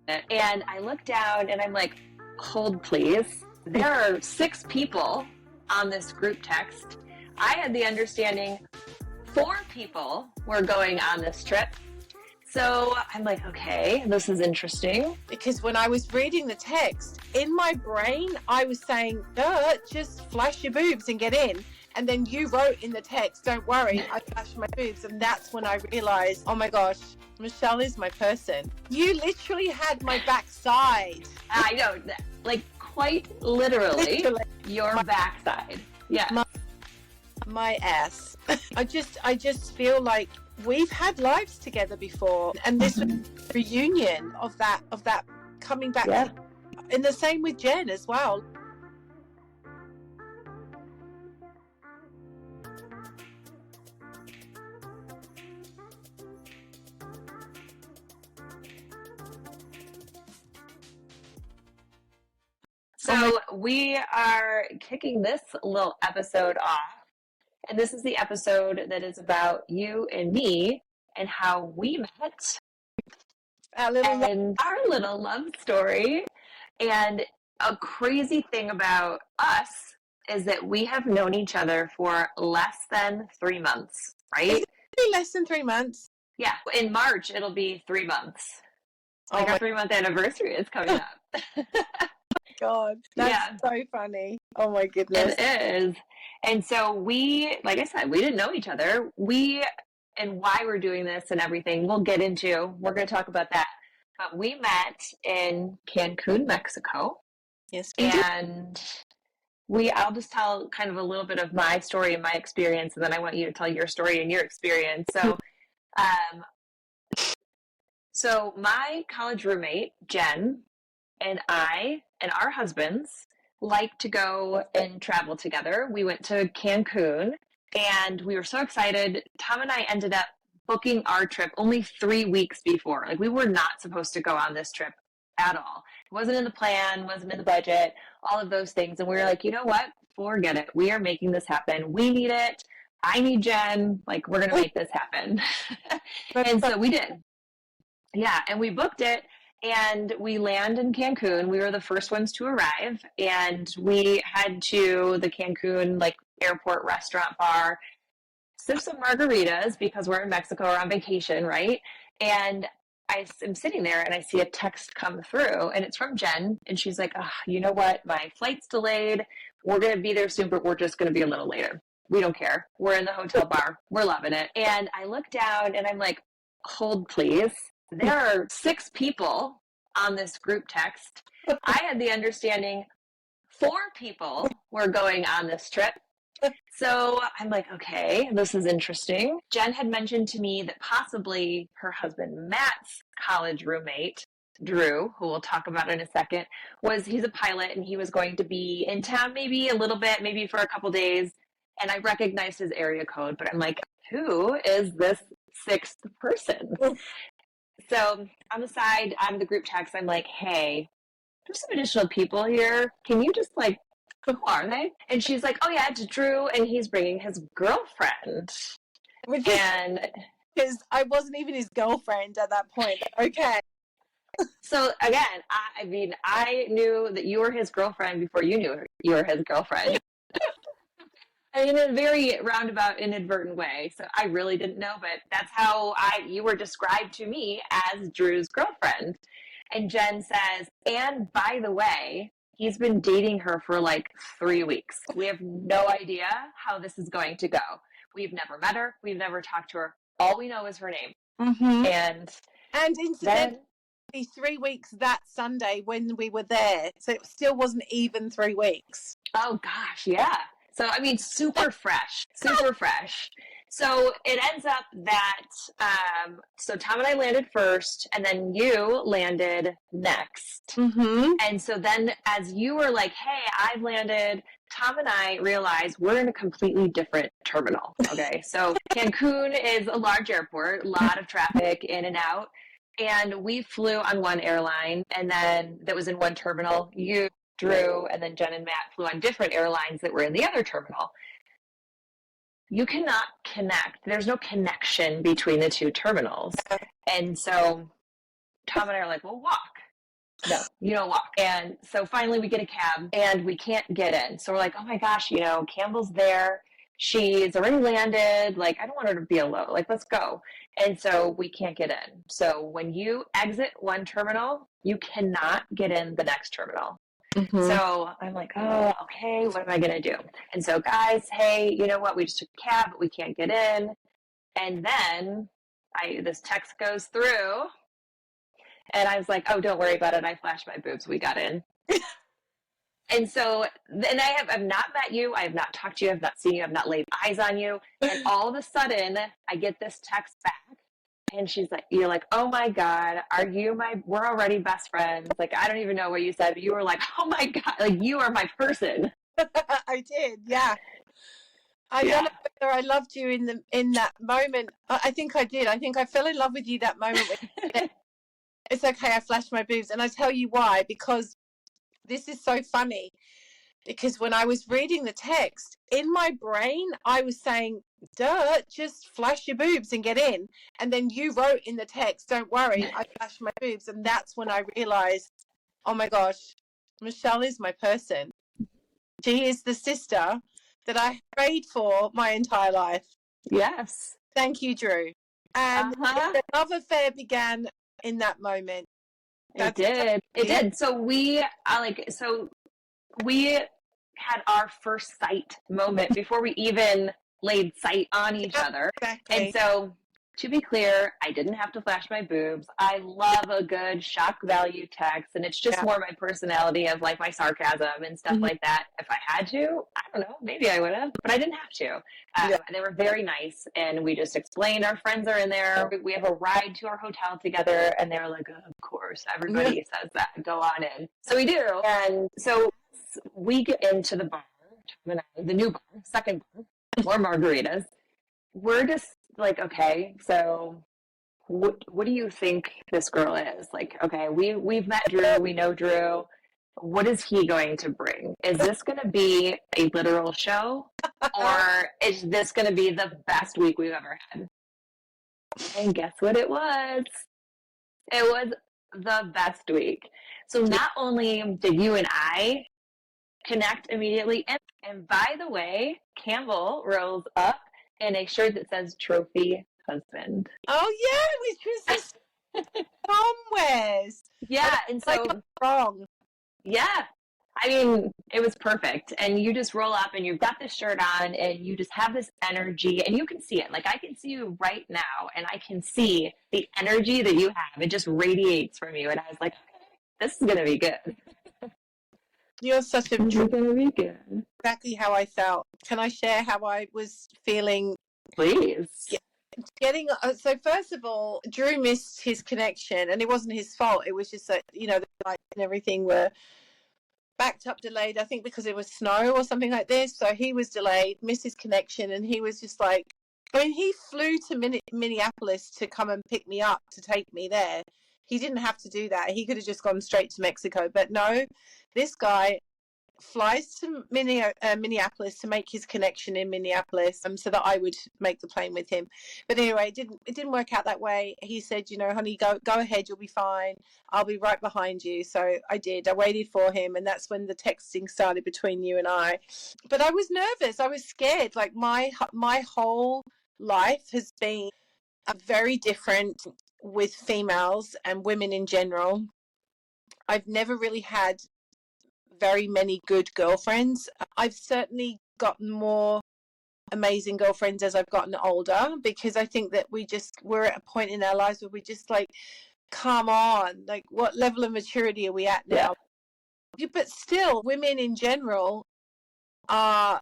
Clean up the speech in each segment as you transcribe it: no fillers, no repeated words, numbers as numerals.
And I look down and I'm like, hold please. There are 6 people on this group text. I had the understanding 4 people were going on this trip. So I'm like, okay, this is interesting. Because when I was reading the text, in my brain, I was saying, duh, just flash your boobs and get in. And then you wrote in the text, don't worry, I flashed my boobs. And that's when I realized, oh my gosh, Michelle is my person. You literally had my backside. I know, like quite literally. Your backside. Yeah. My ass. I just feel like we've had lives together before, and this was a reunion of that coming back. Yeah. And the same with Jen as well. So we are kicking this little episode off. And this is the episode that is about you and me and how we met. Our little love story. And a crazy thing about us is that we have known each other for less than 3 months, right? Is it less than 3 months? Yeah. In March, it'll be 3 months. Like our 3-month anniversary is coming up. God, that's so funny. Oh my goodness. It is. And so we, like I said, we didn't know each other. And why we're doing this and everything, we're going to talk about that. But we met in Cancun, Mexico. Yes, we did. And I'll just tell kind of a little bit of my story and my experience, and then I want you to tell your story and your experience. So, so my college roommate, Jen, and I and our husbands like to go and travel together. We went to Cancun and we were so excited. Tom and I ended up booking our trip only 3 weeks before. Like, we were not supposed to go on this trip at all. It wasn't in the plan, wasn't in the budget, all of those things. And we were like, you know what? Forget it. We are making this happen. We need it. I need Jen. Like, we're going to make this happen. And so we did. Yeah. And we booked it. And we land in Cancun. We were the first ones to arrive, and we head to the Cancun airport restaurant bar, sip some margaritas because we're in Mexico, we're on vacation, right? And I am sitting there and I see a text come through, and it's from Jen, and she's like, oh, you know what? My flight's delayed. We're going to be there soon, but we're just going to be a little later. We don't care. We're in the hotel bar. We're loving it. And I look down and I'm like, hold please. There are 6 people on this group text. I had the understanding 4 people were going on this trip. So I'm like, okay, this is interesting. Jen had mentioned to me that possibly her husband Matt's college roommate, Drew, who we'll talk about in a second, he's a pilot and he was going to be in town maybe a little bit, maybe for a couple days. And I recognized his area code, but I'm like, who is this 6th person? So on the side, on the group text, I'm like, hey, there's some additional people here. Can you just who are they? And she's like, oh yeah, it's Drew, and he's bringing his girlfriend. And because I wasn't even his girlfriend at that point. Okay. So again, I knew that you were his girlfriend before you knew you were his girlfriend. In a very roundabout, inadvertent way. So I really didn't know, but that's how you were described to me as Drew's girlfriend. And Jen says, and by the way, he's been dating her for 3 weeks. We have no idea how this is going to go. We've never met her. We've never talked to her. All we know is her name. Mm-hmm. And incidentally, 3 weeks that Sunday when we were there. So it still wasn't even 3 weeks. Oh gosh, yeah. So, super fresh, super fresh. So it ends up that, so Tom and I landed first, and then you landed next. Mm-hmm. And so then as you were like, hey, I've landed, Tom and I realized we're in a completely different terminal. Okay. So Cancun is a large airport, a lot of traffic in and out. And we flew on one airline, and then that was in one terminal. You, Drew, and then Jen and Matt flew on different airlines that were in the other terminal. You cannot connect. There's no connection between the two terminals. And so Tom and I are like, we'll walk. No, you don't walk. And so finally we get a cab and we can't get in. So we're like, oh my gosh, Campbell's there. She's already landed. Like, I don't want her to be alone. Like, let's go. And so we can't get in. So when you exit one terminal, you cannot get in the next terminal. Mm-hmm. So I'm like, oh, okay, what am I going to do? And so, guys, hey, you know what? We just took a cab, but we can't get in. And then this text goes through. And I was like, oh, don't worry about it. I flashed my boobs. We got in. And so then I've not met you. I have not talked to you. I've not seen you. I've not laid eyes on you. And all of a sudden, I get this text back. And she's like, you're like, oh my God, we're already best friends. Like, I don't even know what you said, but you were like, oh my God, like you are my person. I did, yeah. I don't know whether I loved you in that moment. I think I did. I think I fell in love with you that moment. It's okay, I flashed my boobs. And I tell you why, because this is so funny. Because when I was reading the text, in my brain, I was saying, duh, just flash your boobs and get in. And then you wrote in the text, don't worry, I flashed my boobs. And that's when I realized, oh my gosh, Michelle is my person. She is the sister that I prayed for my entire life. Yes. Thank you, Drew. And the love affair began in that moment. It did. So we had our first sight moment before we even laid sight on each other. Exactly. And so, to be clear, I didn't have to flash my boobs. I love a good shock value text, and it's just more my personality of like my sarcasm and stuff like that. If I had to, I don't know, maybe I would have, but I didn't have to. They were very nice, and we just explained our friends are in there. We have a ride to our hotel together, and they were like, oh, of course, everybody says that. Go on in. So we do. And so we get into the bar, the new bar, second bar, more margaritas. We're just like, okay, so what do you think this girl is? Like, okay, we've met Drew, we know Drew. What is he going to bring? Is this going to be a literal show, or is this going to be the best week we've ever had? And guess what it was? It was the best week. So not only did you and I connect immediately, and by the way, Campbell rolls up in a shirt that says trophy husband. Oh yeah, which was somewheres. Yeah, and so wrong. Yeah. I mean, it was perfect. And you just roll up and you've got this shirt on and you just have this energy and you can see it. Like I can see you right now and I can see the energy that you have. It just radiates from you. And I was like, okay, this is going to be good. You're such a You're going to be good. Exactly how I felt. Can I share how I was feeling? Please. Getting so first of all, Drew missed his connection and it wasn't his fault. It was just that, the lights and everything were backed up, delayed, I think because it was snow or something like this. So he was delayed, missed his connection, and he was just like, he flew to Minneapolis to come and pick me up, to take me there. He didn't have to do that. He could have just gone straight to Mexico. But no, this guy flies to Minneapolis to make his connection in Minneapolis, so that I would make the plane with him. But anyway, it didn't work out that way. He said, honey, go ahead, you'll be fine. I'll be right behind you. So I did. I waited for him, and that's when the texting started between you and I. But I was nervous. I was scared. Like my whole life has been very different with females and women in general. I've never really had very many good girlfriends. I've certainly gotten more amazing girlfriends as I've gotten older, because I think that we're at a point in our lives where we just like, come on, like what level of maturity are we at now? Yeah. But still, women in general are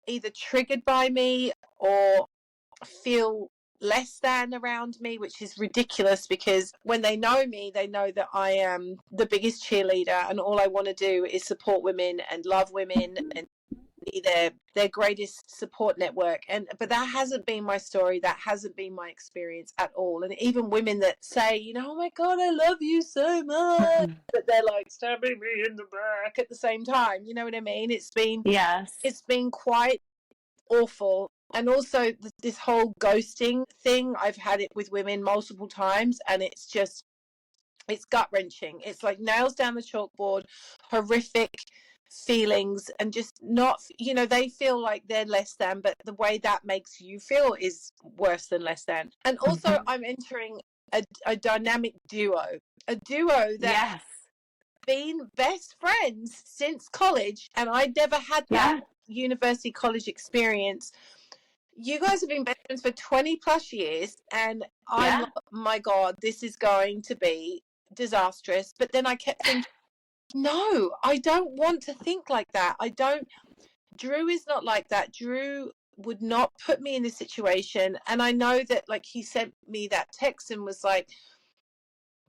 either triggered by me or feel less than around me, which is ridiculous, because when they know me, they know that I am the biggest cheerleader and all I want to do is support women and love women and be their greatest support network. But that hasn't been my story. That hasn't been my experience at all. And even women that say, oh my God, I love you so much, but they're like stabbing me in the back at the same time. You know what I mean? It's been quite awful. And also this whole ghosting thing, I've had it with women multiple times, and it's just It's gut-wrenching. It's like nails down the chalkboard, horrific feelings, and just not, they feel like they're less than, but the way that makes you feel is worse than less than. And also I'm entering a dynamic duo, that Yes. been best friends since college, and I never had that university college experience. You guys have been best friends for 20 plus years, and I'm like, my God, this is going to be disastrous. But then I kept thinking, no, I don't want to think like that. Drew is not like that. Drew would not put me in this situation. And I know that, like, he sent me that text and was like,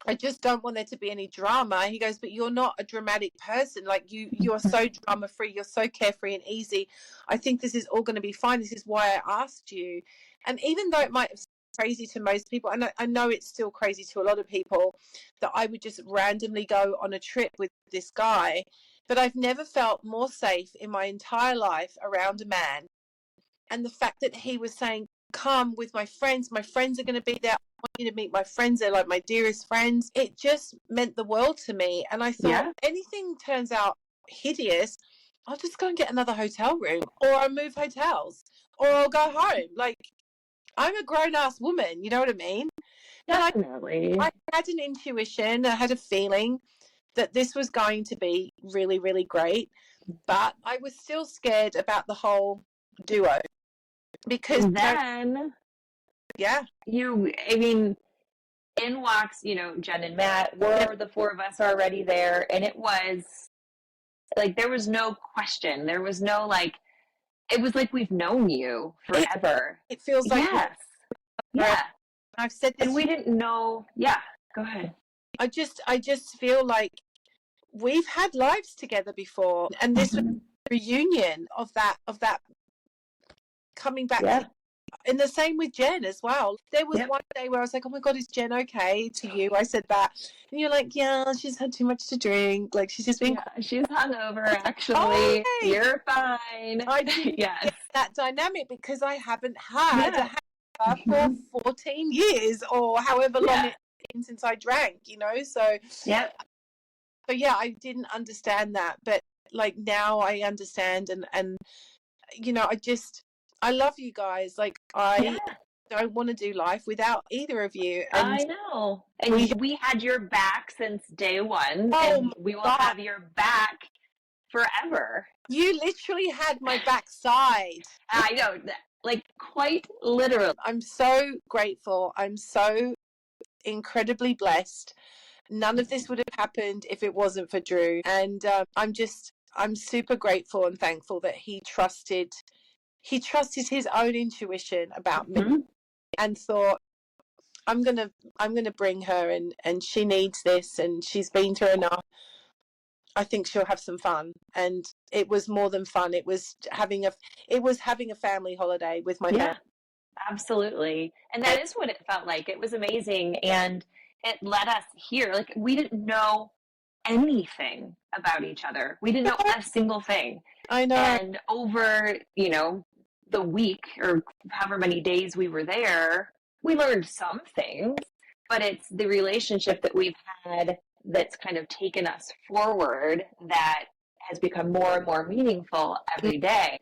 I just don't want there to be any drama. He goes, but you're not a dramatic person. Like, you're so drama free. You're so carefree and easy. I think this is all going to be fine. This is why I asked you. And even though it might have crazy to most people, and I know it's still crazy to a lot of people, that I would just randomly go on a trip with this guy, but I've never felt more safe in my entire life around a man. And the fact that he was saying, come with my friends are going to be there, I want you to meet my friends, they're like my dearest friends, it just meant the world to me. And I thought, if anything turns out hideous, I'll just go and get another hotel room, or I'll move hotels, or I'll go home. Like, I'm a grown-ass woman, you know what I mean? Definitely. I had an intuition, I had a feeling that this was going to be really, really great, but I was still scared about the whole duo. Because then, in walks, Jen and Matt, the four of us already there, and it was like, there was no question. There was no, like, it was like we've known you forever. It feels like, I've said this, and we didn't know. Go ahead. I just feel like we've had lives together before, and this was a reunion of that coming back. And the same with Jen as well. There was one day where I was like, oh my God, is Jen okay? To you, I said that. And you're like, yeah, she's had too much to drink. Like, she's just been... she's hungover, actually. You're fine. I didn't get that dynamic because I haven't had a hangover for 14 years or however long it's been since I drank, So, I didn't understand that. But, like, now I understand, and I love you guys. Like, I don't want to do life without either of you. And I know. And we had your back since day one. And we will have your back forever. You literally had my backside. I know. Like, quite literally. I'm so grateful. I'm so incredibly blessed. None of this would have happened if it wasn't for Drew. And I'm super grateful and thankful that he trusted his own intuition about me, and thought, I'm gonna bring her, and she needs this, and she's been through enough. I think she'll have some fun. And it was more than fun. It was having a family holiday with my family. Absolutely. And that is what it felt like. It was amazing, and it led us here. Like, we didn't know anything about each other. We didn't know a single thing. I know. And over, the week or however many days we were there, we learned some things, but it's the relationship that we've had that's kind of taken us forward that has become more and more meaningful every day.